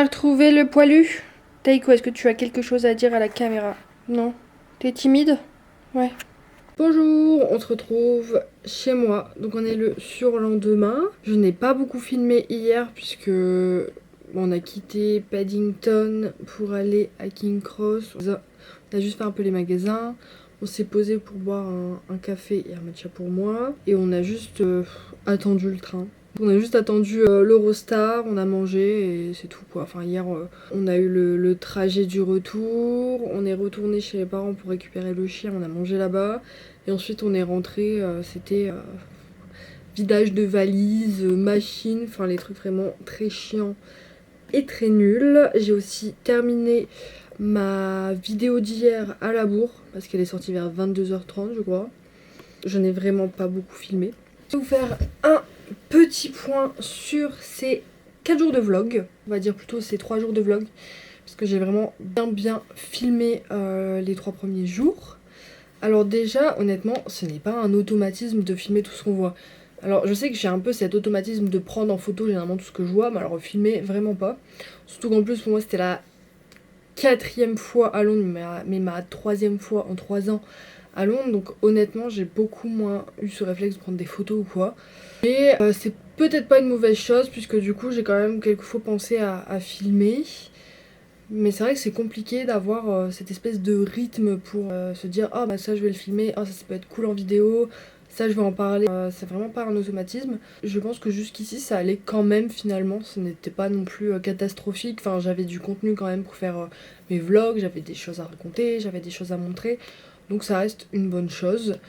as retrouvé le poilu? Taiko, est-ce que tu as quelque chose à dire à la caméra? Non? T'es timide? Ouais. Bonjour, on se retrouve chez moi. Donc on est le surlendemain. Je n'ai pas beaucoup filmé hier puisque on a quitté Paddington pour aller à King Cross. On a juste fait un peu les magasins. On s'est posé pour boire un café et un matcha pour moi. Et on a juste attendu le train. On a juste attendu l'Eurostar, on a mangé et c'est tout quoi. Enfin hier on a eu le trajet du retour, on est retourné chez les parents pour récupérer le chien, on a mangé là-bas. Et ensuite on est rentré, c'était vidage de valises, machine, enfin les trucs vraiment très chiants et très nuls. J'ai aussi terminé ma vidéo d'hier à la bourre parce qu'elle est sortie vers 22h30 je crois. Je n'ai vraiment pas beaucoup filmé. Je vais vous faire un petit point sur ces 4 jours de vlog, on va dire plutôt ces 3 jours de vlog, parce que j'ai vraiment bien filmé les 3 premiers jours. Alors déjà, honnêtement, ce n'est pas un automatisme de filmer tout ce qu'on voit. Alors je sais que j'ai un peu cet automatisme de prendre en photo généralement tout ce que je vois, mais alors filmer vraiment pas. Surtout qu'en plus pour moi c'était la 4e fois à Londres, mais ma 3e fois en 3 ans à Londres, donc honnêtement j'ai beaucoup moins eu ce réflexe de prendre des photos ou quoi. Et c'est peut-être pas une mauvaise chose puisque du coup j'ai quand même quelquefois pensé à filmer. Mais c'est vrai que c'est compliqué d'avoir cette espèce de rythme pour se dire ah bah ça je vais le filmer, ah ça peut être cool en vidéo, ça je vais en parler. C'est vraiment pas un automatisme. Je pense que jusqu'ici ça allait quand même finalement, ce n'était pas non plus catastrophique. Enfin j'avais du contenu quand même pour faire mes vlogs, j'avais des choses à raconter, j'avais des choses à montrer. Donc ça reste une bonne chose.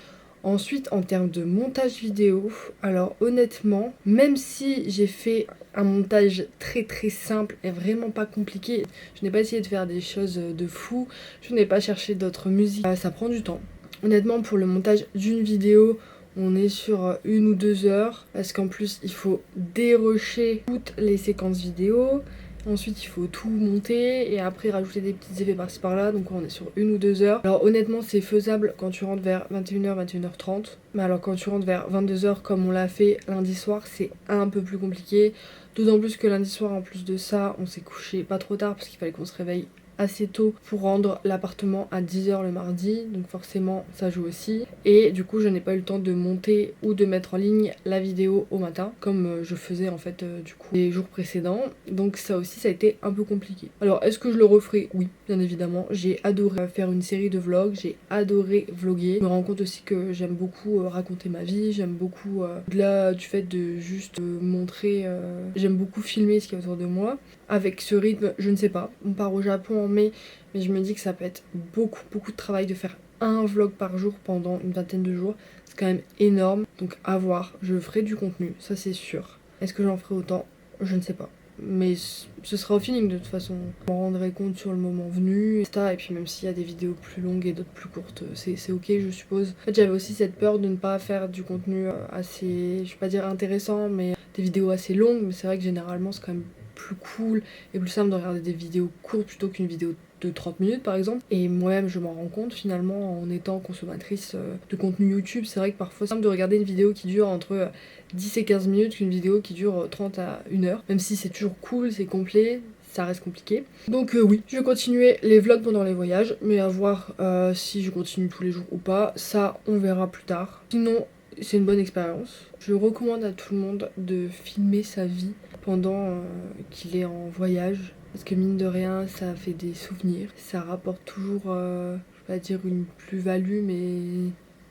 Ensuite, en termes de montage vidéo, alors honnêtement, même si j'ai fait un montage très simple et vraiment pas compliqué, je n'ai pas essayé de faire des choses de fou, je n'ai pas cherché d'autres musiques, ça prend du temps. Honnêtement, pour le montage d'une vidéo, on est sur 1 ou 2 heures, parce qu'en plus, il faut dérusher toutes les séquences vidéo. Ensuite il faut tout monter et après rajouter des petits effets par-ci par-là, donc on est sur 1 ou 2 heures. Alors honnêtement c'est faisable quand tu rentres vers 21h, 21h30. Mais alors quand tu rentres vers 22h comme on l'a fait lundi soir, c'est un peu plus compliqué. D'autant plus que lundi soir en plus de ça, on s'est couché pas trop tard parce qu'il fallait qu'on se réveille assez tôt pour rendre l'appartement à 10h le mardi, donc forcément ça joue aussi. Et du coup je n'ai pas eu le temps de monter ou de mettre en ligne la vidéo au matin comme je faisais en fait du coup les jours précédents, donc ça aussi ça a été un peu compliqué. Alors est-ce que je le referai? Oui bien évidemment, j'ai adoré faire une série de vlogs, j'ai adoré vlogger. Je me rends compte aussi que j'aime beaucoup raconter ma vie, j'aime beaucoup au-delà du fait de juste montrer, j'aime beaucoup filmer ce qui est autour de moi. Avec ce rythme, je ne sais pas, on part au Japon en mai, mais je me dis que ça peut être beaucoup de travail de faire un vlog par jour pendant une vingtaine de jours. C'est quand même énorme, donc à voir, je ferai du contenu, ça c'est sûr. Est-ce que j'en ferai autant? Je ne sais pas. Mais ce sera au feeling de toute façon. Je m'en rendrai compte sur le moment venu, etc. Et puis même s'il y a des vidéos plus longues et d'autres plus courtes, c'est ok je suppose. En fait j'avais aussi cette peur de ne pas faire du contenu assez, je vais pas dire intéressant, mais des vidéos assez longues. Mais c'est vrai que généralement c'est quand même plus cool et plus simple de regarder des vidéos courtes plutôt qu'une vidéo de 30 minutes par exemple. Et moi-même je m'en rends compte finalement en étant consommatrice de contenu YouTube. C'est vrai que parfois c'est simple de regarder une vidéo qui dure entre 10 et 15 minutes qu'une vidéo qui dure 30 à 1 heure. Même si c'est toujours cool, c'est complet, ça reste compliqué. Donc oui, je vais continuer les vlogs pendant les voyages, mais à voir si je continue tous les jours ou pas, ça on verra plus tard. Sinon c'est une bonne expérience. Je recommande à tout le monde de filmer sa vie pendant qu'il est en voyage. Parce que mine de rien, ça fait des souvenirs. Ça rapporte toujours, je vais pas dire une plus-value, mais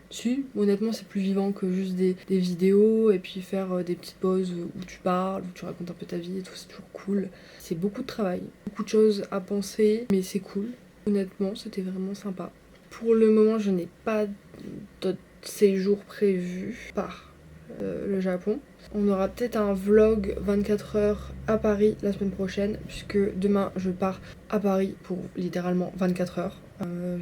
si, honnêtement c'est plus vivant que juste des vidéos et puis faire des petites pauses où tu parles, où tu racontes un peu ta vie et tout, c'est toujours cool. C'est beaucoup de travail, beaucoup de choses à penser, mais c'est cool. Honnêtement, c'était vraiment sympa. Pour le moment, je n'ai pas d'autres séjours prévus par le Japon. On aura peut-être un vlog 24 heures à Paris la semaine prochaine, puisque demain je pars à Paris pour littéralement 24 heures.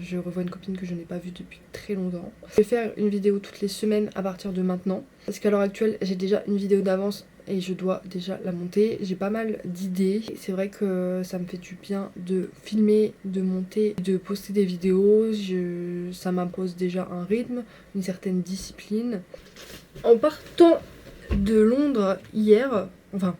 Je revois une copine que je n'ai pas vue depuis très longtemps. Je vais faire une vidéo toutes les semaines à partir de maintenant, parce qu'à l'heure actuelle j'ai déjà une vidéo d'avance et je dois déjà la monter. J'ai pas mal d'idées. C'est vrai que ça me fait du bien de filmer, de monter, de poster des vidéos. Ça m'impose déjà un rythme, une certaine discipline. En partant de Londres hier, enfin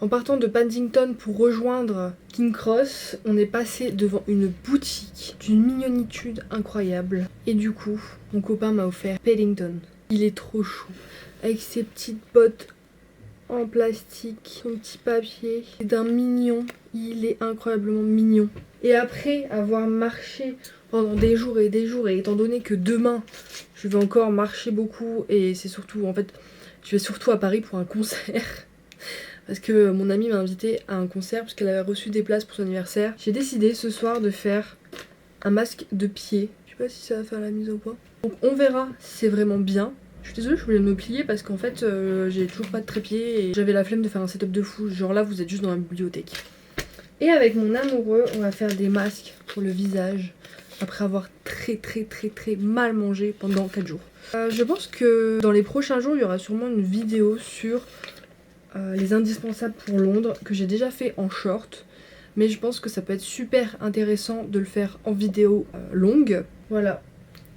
En partant de Paddington pour rejoindre King Cross, on est passé devant une boutique d'une mignonitude incroyable. Et du coup, mon copain m'a offert Paddington. Il est trop chou. Avec ses petites bottes en plastique, son petit papier. C'est d'un mignon. Il est incroyablement mignon. Et après avoir marché pendant des jours et étant donné que demain, je vais encore marcher beaucoup et c'est surtout, en fait, je vais surtout à Paris pour un concert. Parce que mon amie m'a invité à un concert parce qu'elle avait reçu des places pour son anniversaire. J'ai décidé ce soir de faire un masque de pied. Je sais pas si ça va faire la mise au point. Donc on verra si c'est vraiment bien. Je suis désolée, je voulais me plier parce qu'en fait j'ai toujours pas de trépied et j'avais la flemme de faire un setup de fou. Genre là vous êtes juste dans la bibliothèque. Et avec mon amoureux on va faire des masques pour le visage après avoir très mal mangé pendant 4 jours. Je pense que dans les prochains jours il y aura sûrement une vidéo sur les indispensables pour Londres que j'ai déjà fait en short, mais je pense que ça peut être super intéressant de le faire en vidéo longue. Voilà,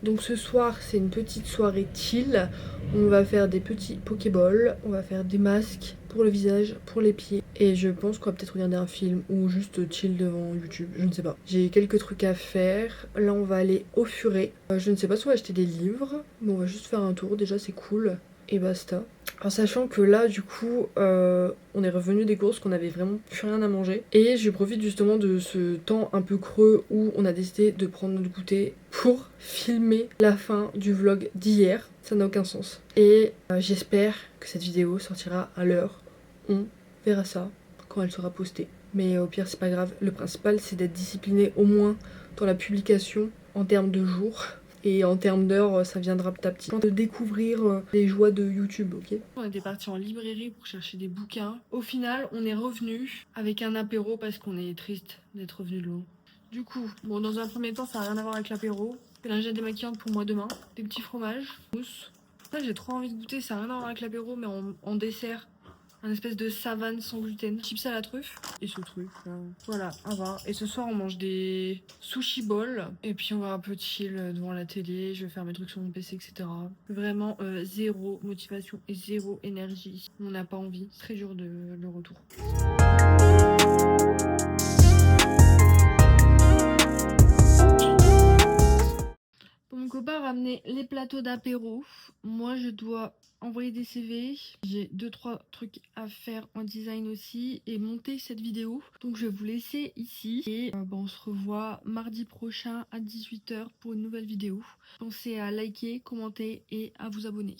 donc ce soir c'est une petite soirée chill. On va faire des petits pokéballs, on va faire des masques pour le visage, pour les pieds, et je pense qu'on va peut-être regarder un film ou juste chill devant YouTube, je ne sais pas. J'ai quelques trucs à faire. Là on va aller au furet. Je ne sais pas si on va acheter des livres, mais on va juste faire un tour, déjà c'est cool. Et basta. En sachant que là du coup on est revenu des courses, qu'on avait vraiment plus rien à manger. Et je profite justement de ce temps un peu creux où on a décidé de prendre notre goûter pour filmer la fin du vlog d'hier. Ça n'a aucun sens. Et j'espère que cette vidéo sortira à l'heure. On verra ça quand elle sera postée. Mais au pire c'est pas grave. Le principal c'est d'être discipliné au moins dans la publication en termes de jours. Et en termes d'heures, ça viendra petit à petit. De découvrir les joies de YouTube, ok. On était parti en librairie pour chercher des bouquins. Au final, on est revenu avec un apéro parce qu'on est triste d'être revenu de loin. Du coup, bon, dans un premier temps, ça n'a rien à voir avec l'apéro. Des lingettes démaquillantes pour moi demain. Des petits fromages, mousse. Là, j'ai trop envie de goûter, ça n'a rien à voir avec l'apéro, mais en dessert. Un espèce de savane sans gluten. Chips à la truffe. Et ce truc là. Voilà, à voir. Et ce soir on mange des sushi balls. Et puis on va un peu chill devant la télé. Je vais faire mes trucs sur mon PC, etc. Vraiment zéro motivation et zéro énergie. On n'a pas envie. Très dur de le retour. Mon copain a ramené les plateaux d'apéro. Moi, je dois envoyer des CV. J'ai 2-3 trucs à faire en design aussi et monter cette vidéo. Donc, je vais vous laisser ici. Et on se revoit mardi prochain à 18 h pour une nouvelle vidéo. Pensez à liker, commenter et à vous abonner.